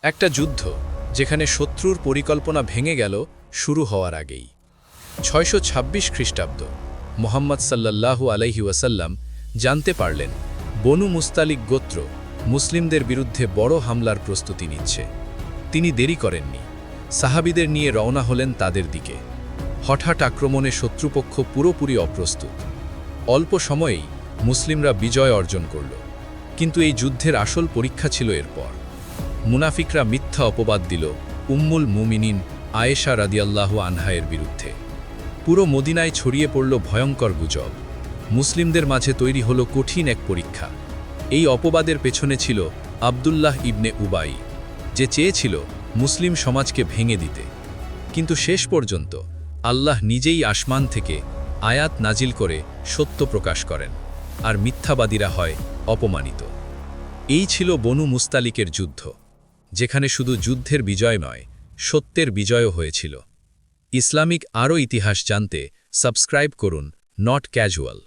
একটা যুদ্ধ যেখানে শত্রুর পরিকল্পনা ভেঙে গেল শুরু হওয়ার আগেই। 626 খ্রিস্টাব্দ মোহাম্মদ সাল্লাল্লাহু আলাইহি ওয়াসাল্লাম জানতে পারলেন বনু মুস্তালিক গোত্র মুসলিমদের বিরুদ্ধে বড় হামলার প্রস্তুতি নিচ্ছে। তিনি দেরি করেননি, সাহাবীদের নিয়ে রওনা হলেন তাদের দিকে। হঠাৎ আক্রমণে শত্রুপক্ষ পুরোপুরি অপ্রস্তুত। অল্প সময়েই মুসলিমরা বিজয় অর্জন করল, কিন্তু এই যুদ্ধের আসল পরীক্ষা ছিল এরপর। মুনাফিকরা মিথ্যা অপবাদ দিল উম্মুল মুমিনিন আয়েশা রাদিয়াল্লাহু আনহায়ের বিরুদ্ধে। পুরো মদিনায় ছড়িয়ে পড়ল ভয়ঙ্কর গুজব। মুসলিমদের মাঝে তৈরি হলো কঠিন এক পরীক্ষা। এই অপবাদের পেছনে ছিল আবদুল্লাহ ইবনে উবাই, যে চেয়েছিল মুসলিম সমাজকে ভেঙে দিতে। কিন্তু শেষ পর্যন্ত আল্লাহ নিজেই আসমান থেকে আয়াত নাজিল করে সত্য প্রকাশ করেন, আর মিথ্যাবাদীরা হয় অপমানিত। এই ছিল বনু মুস্তালিকের যুদ্ধ, যেখানে শুধু যুদ্ধের বিজয় নয়, সত্যের বিজয়ও হয়েছিল। ইসলামিক আরও ইতিহাস জানতে সাবস্ক্রাইব করুন নট ক্যাজুয়াল।